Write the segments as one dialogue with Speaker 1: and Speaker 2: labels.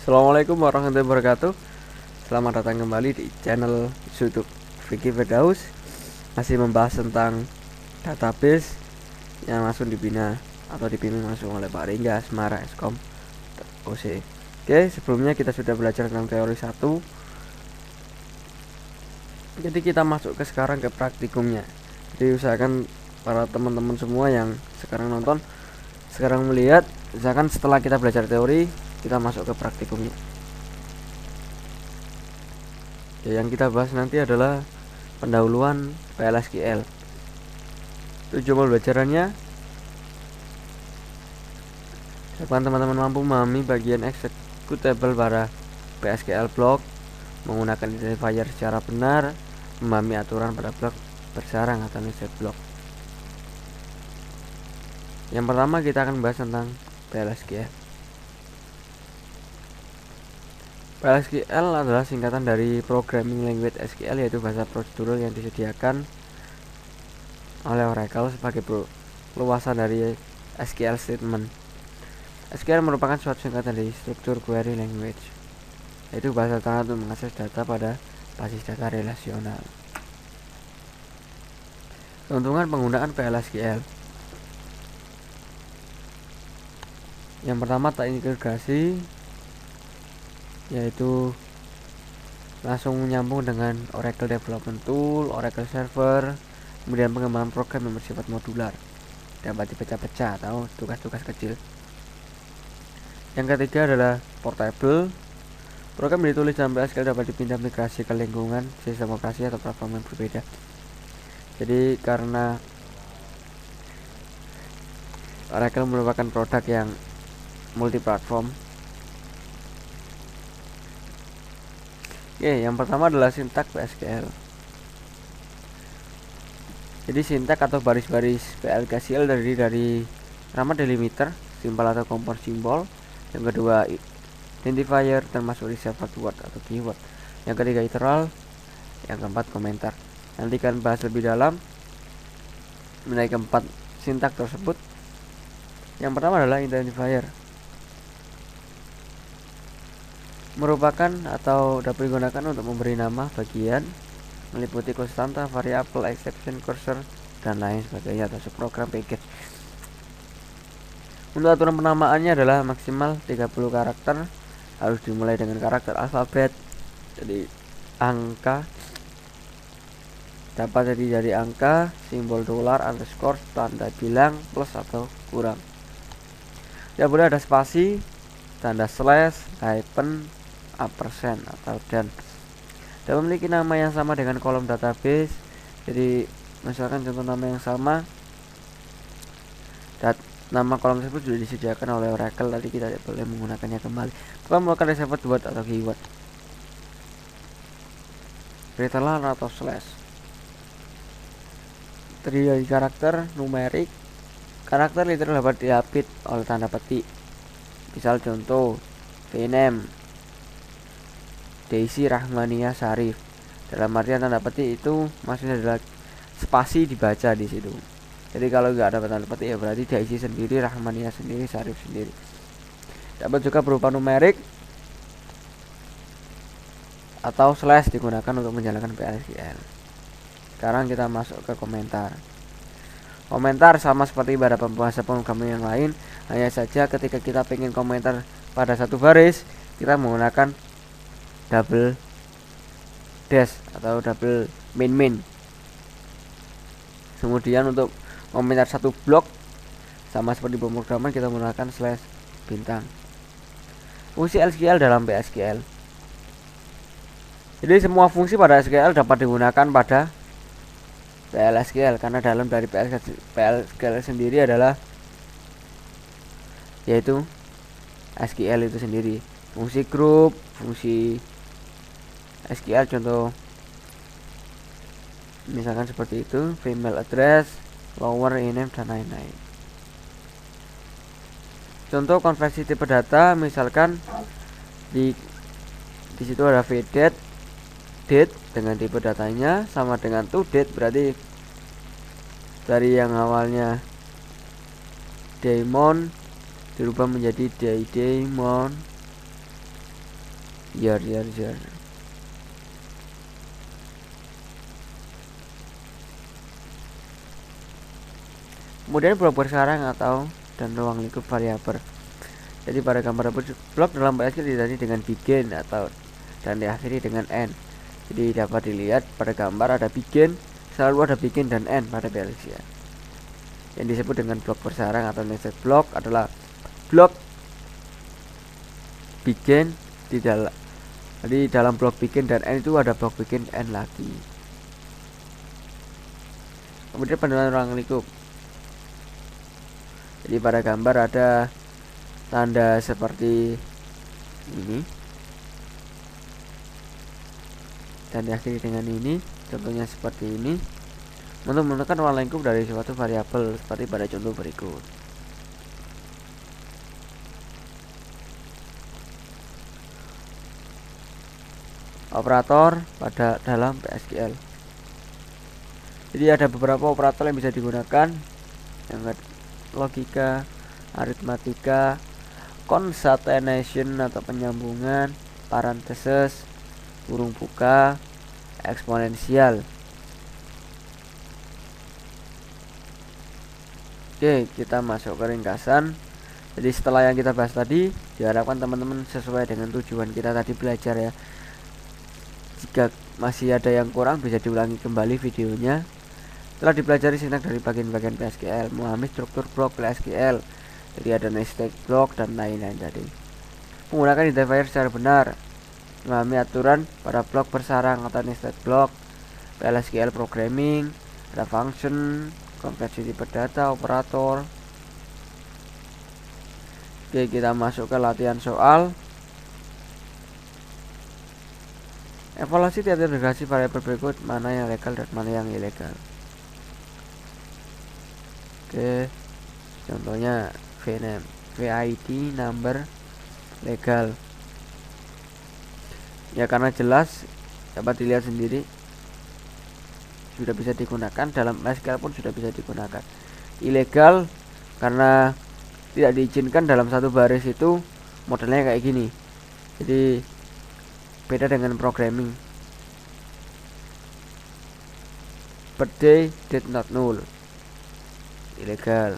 Speaker 1: Assalamualaikum warahmatullahi wabarakatuh. Selamat datang kembali di channel YouTube Vicky Firdaus. Masih membahas tentang database yang langsung dibina atau dibimbing langsung oleh Pak Ringga Semara Eskom OC. Oke, sebelumnya kita sudah belajar tentang teori 1. Jadi kita masuk sekarang ke praktikumnya. Jadi usahakan para teman-teman semua yang sekarang nonton, sekarang melihat, usahakan setelah kita belajar teori, kita masuk ke praktikumnya. Ya, yang kita bahas nanti adalah pendahuluan PLSQL. Tujuan pembelajarannya, agar teman-teman mampu memahami bagian executable pada PSQL block, menggunakan identifier secara benar, memahami aturan pada blok bersarang atau nested block. Yang pertama kita akan bahas tentang PLSQL. PLSQL adalah singkatan dari Programming Language SQL, yaitu bahasa prosedural yang disediakan oleh Oracle sebagai perluasan dari SQL statement. SQL merupakan suatu singkatan dari Structure Query Language, yaitu bahasa tangan untuk mengakses data pada basis data relasional. Keuntungan penggunaan PLSQL. Yang pertama, terintegrasi, yaitu langsung menyambung dengan Oracle Development Tool, Oracle Server, kemudian pengembangan program yang bersifat modular, dapat dipecah-pecah atau tugas-tugas kecil. Yang ketiga adalah portable. Program yang ditulis dalam PLSQL dapat dipindah migrasi ke lingkungan, sistem operasi atau platform yang berbeda. Jadi karena Oracle merupakan produk yang multi platform. Oke, yang pertama adalah sintak PLSQL. Jadi sintak atau baris-baris PLSQL dari nama delimiter, simbol atau kompon simbol. Yang kedua identifier termasuk reserved word atau keyword. Yang ketiga iteral. Yang keempat komentar. Nanti kan bahas lebih dalam mengenai keempat sintak tersebut. Yang pertama adalah identifier. Merupakan atau dapat digunakan untuk memberi nama bagian, meliputi konstanta, variabel, exception, cursor, dan lain sebagainya atau subprogram package. Untuk aturan penamaannya adalah maksimal 30 karakter, harus dimulai dengan karakter alfabet. Jadi angka dapat jadi dari angka, simbol dolar, underscore, tanda bilang, plus atau kurang. Tidak boleh ada spasi, tanda slash, hyphen, ampersand atau dan. Dan memiliki nama yang sama dengan kolom database. Jadi misalkan contoh nama yang sama, nama kolom tersebut sudah disediakan oleh Oracle, tadi kita tidak boleh menggunakannya kembali. Bukan menggunakan reserved word atau keyword, literal atau slash. Terdiri dari karakter numerik. Karakter literal dapat diapit oleh tanda petik. Misal contoh name Daisy Rahmania Sarif. Dalam artian tanda petik itu maksudnya adalah spasi dibaca di situ. Jadi kalau nggak ada tanda petik ya berarti Daisy sendiri, Rahmania sendiri, Sarif sendiri. Dapat juga berupa numerik atau slash digunakan untuk menjalankan PLSQL. Sekarang kita masuk ke komentar. Komentar sama seperti pada pembahasan pemrograman yang lain, hanya saja ketika kita ingin komentar pada satu baris, kita menggunakan double dash atau double main. Kemudian untuk komentar satu blok sama seperti pemrograman, kita menggunakan slash bintang. Fungsi SQL dalam PLSQL. Jadi semua fungsi pada SQL dapat digunakan pada PLSQL karena dalam dari PLSQL sendiri adalah yaitu SQL itu sendiri. Fungsi grup, fungsi SQL contoh misalkan seperti itu, female address, lower name, dan lain-lain. Contoh konversi tipe data, misalkan di situ ada vdate, date dengan tipe datanya sama dengan toDate, berarti dari yang awalnya daemon dirubah menjadi daemon year. Kemudian blok bersarang atau dan ruang lingkup variabel. Jadi pada gambar blok dalam PSQL ditandai dengan begin atau dan diakhiri dengan end. Jadi dapat dilihat pada gambar ada begin, selalu ada begin dan end pada PLSQL. Yang disebut dengan blok bersarang atau nested block adalah blok begin di dalam. Jadi dalam blok begin dan end itu ada blok begin end lagi. Kemudian penentuan ruang lingkup. Jadi pada gambar ada tanda seperti ini dan diakhiri dengan ini, contohnya seperti ini, untuk menentukan ruang lingkup dari suatu variabel seperti pada contoh berikut. Operator pada dalam PSQL. Jadi ada beberapa operator yang bisa digunakan, yang logika, aritmatika, concatenation atau penyambungan, parenthesis, kurung buka, eksponensial. Oke, kita masuk ke ringkasan. Jadi setelah yang kita bahas tadi, diharapkan teman-teman sesuai dengan tujuan kita tadi belajar ya. Jika masih ada yang kurang bisa diulangi kembali videonya. Telah dipelajari sintaks dari bagian-bagian PSQL, memahami struktur blok PSQL, jadi ada nested block dan lain-lain tadi. Menggunakan identifier secara benar, memahami aturan pada blok bersarang atau nested block, PLSQL programming, ada function, konversi tipe data, operator. Oke, kita masuk ke latihan soal. Evaluasi tiap integrasi variabel berikut, mana yang legal dan mana yang ilegal. Oke, contohnya VNAME, VID, number, legal. Ya karena jelas dapat dilihat sendiri sudah bisa digunakan, dalam SQL pun sudah bisa digunakan. Ilegal karena tidak diizinkan dalam satu baris itu modelnya kayak gini. Jadi beda dengan programming. Birthday date not null, ilegal.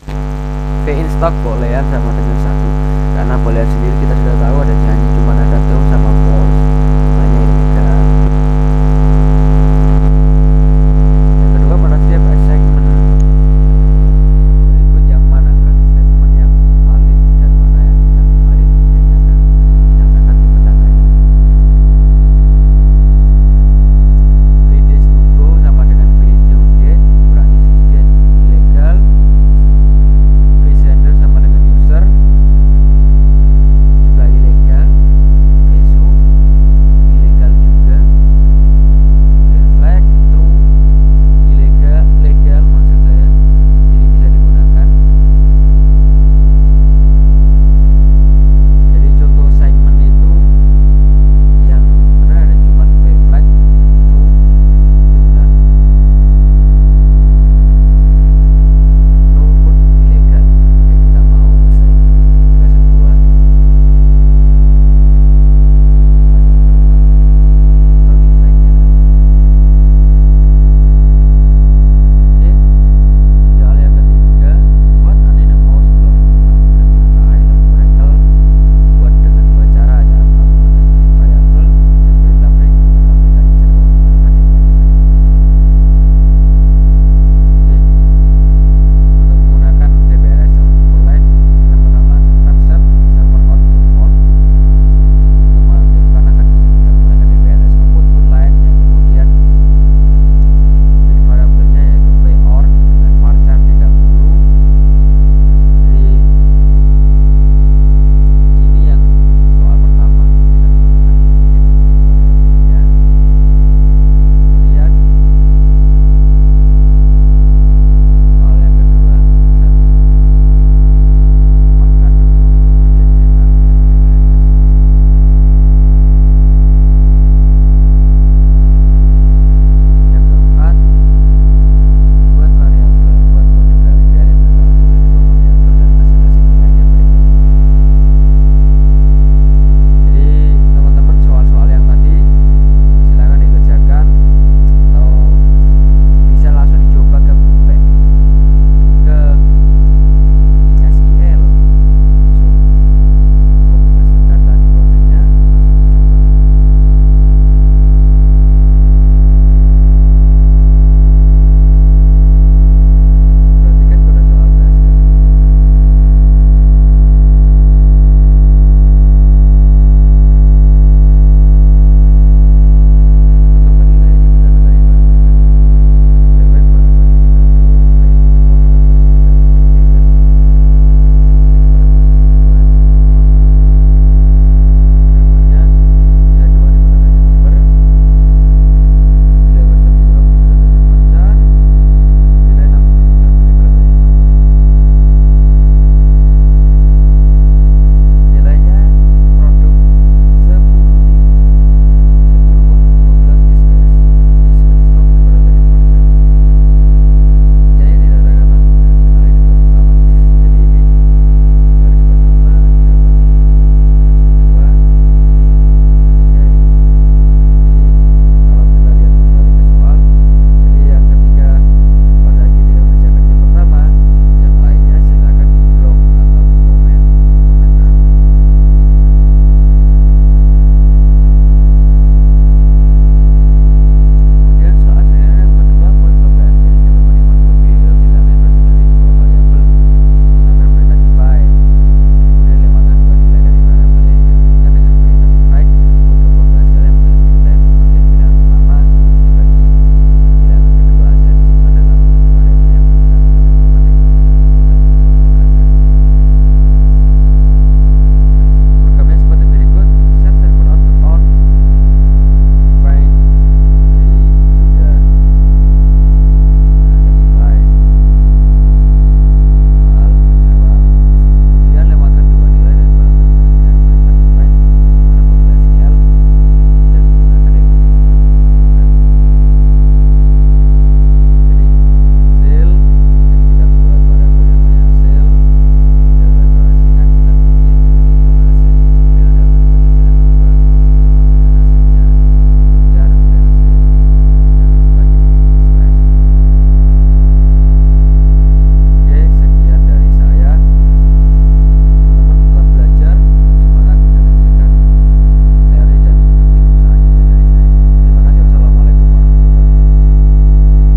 Speaker 1: V in stock boolean sama dengan 1, karena boolean sendiri kita sudah tahu ada janji